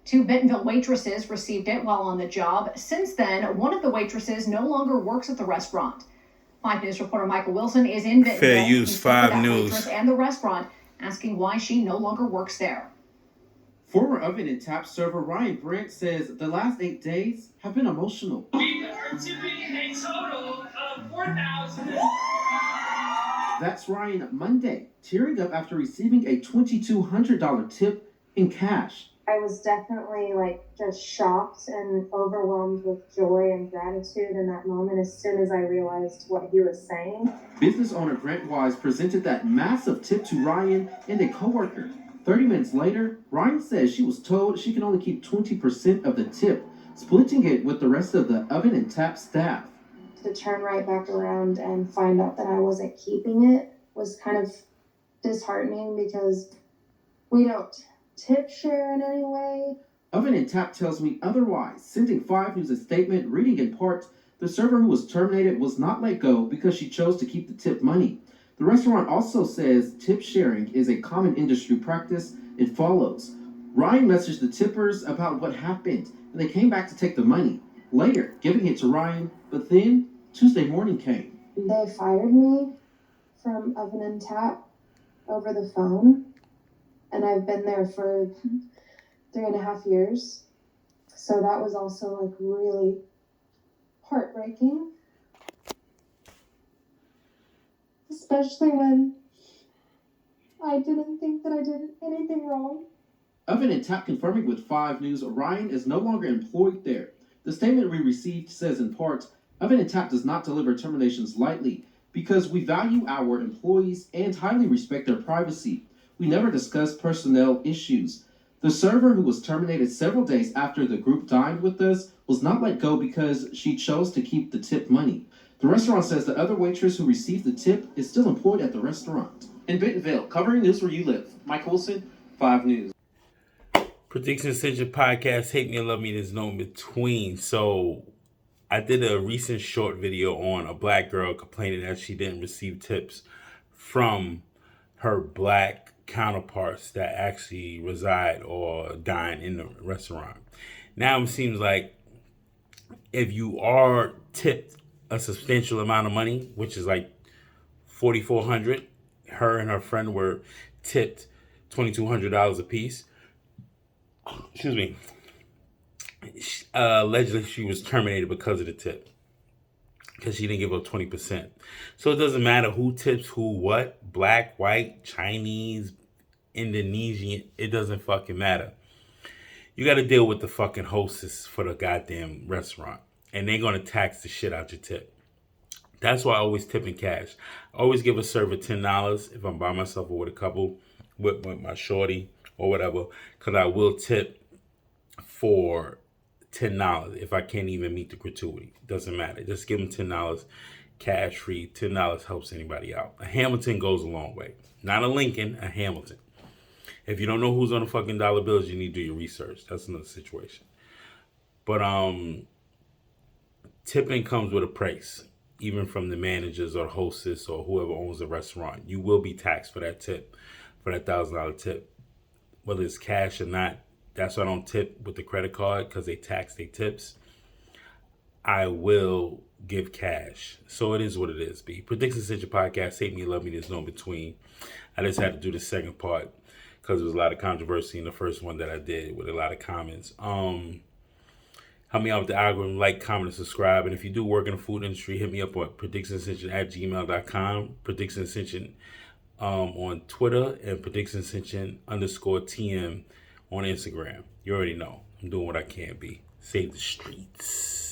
Two Bentonville waitresses received it while on the job. Since then, one of the waitresses no longer works at the restaurant. 5 News reporter Michael Wilson is in Bentonville. Fair use, 5 News. Waitress and the restaurant, asking why she no longer works there. Former Oven and Tap server Ryan Brent says the last 8 days have been emotional. We are tipping a total of $4,000. That's Ryan Monday, tearing up after receiving a $2,200 tip in cash. I was definitely just shocked and overwhelmed with joy and gratitude in that moment as soon as I realized what he was saying. Business owner Grant Wise presented that massive tip to Ryan and a coworker. 30 minutes later, Ryan says she was told she can only keep 20% of the tip, splitting it with the rest of the Oven and Tap staff. To turn right back around and find out that I wasn't keeping it was kind of disheartening because we don't tip share in any way. Oven and Tap tells me otherwise, sending 5 News a statement reading in part, the server who was terminated was not let go because she chose to keep the tip money. The restaurant also says tip sharing is a common industry practice. It follows. Ryan messaged the tippers about what happened, and they came back to take the money, later giving it to Ryan, but then Tuesday morning came. They fired me from Oven and Tap over the phone, and I've been there for 3.5 years. So that was also really heartbreaking. Especially when I didn't think that I did anything wrong. Oven and Tap confirming with 5 News, Ryan is no longer employed there. The statement we received says in part, Oven and Tap does not deliver terminations lightly because we value our employees and highly respect their privacy. We never discuss personnel issues. The server who was terminated several days after the group dined with us was not let go because she chose to keep the tip money. The restaurant says the other waitress who received the tip is still employed at the restaurant. In Bentonville, covering news where you live, Mike Wilson, 5 News. Prediction Central Podcast, Hate Me or Love Me, there's no in between. So I did a recent short video on a black girl complaining that she didn't receive tips from her black counterparts that actually reside or dine in the restaurant. Now it seems like if you are tipped a substantial amount of money, which is like $4,400, her and her friend were tipped $2,200 a piece. Excuse me. Allegedly, she was terminated because of the tip, because she didn't give up 20%. So it doesn't matter who tips who what, black, white, Chinese, Indonesian, it doesn't fucking matter. You got to deal with the fucking hostess for the goddamn restaurant, and they're going to tax the shit out your tip. That's why I always tip in cash. I always give a server $10 if I'm by myself or with a couple, with my shorty or whatever, because I will tip for $10 if I can't even meet the gratuity. Doesn't matter. Just give them $10 cash free. $10 helps anybody out. A Hamilton goes a long way. Not a Lincoln, a Hamilton. If you don't know who's on the fucking dollar bills, you need to do your research. That's another situation. But tipping comes with a price, even from the managers or the hostess or whoever owns the restaurant. You will be taxed for that tip, for that $1,000 tip, whether it's cash or not. That's why I don't tip with the credit card, because they tax their tips. I will give cash. So it is what it is, B. Prediction Central Podcast, Hate Me, Love Me, there's no in between. I just had to do the second part because there was a lot of controversy in the first one that I did with a lot of comments. Help me out with the algorithm, like, comment, and subscribe. And if you do work in the food industry, hit me up at predictionascension@gmail.com. Prediction Ascension on Twitter, and predictionascension_TM on Instagram. You already know. I'm doing what I can, be. Save the streets.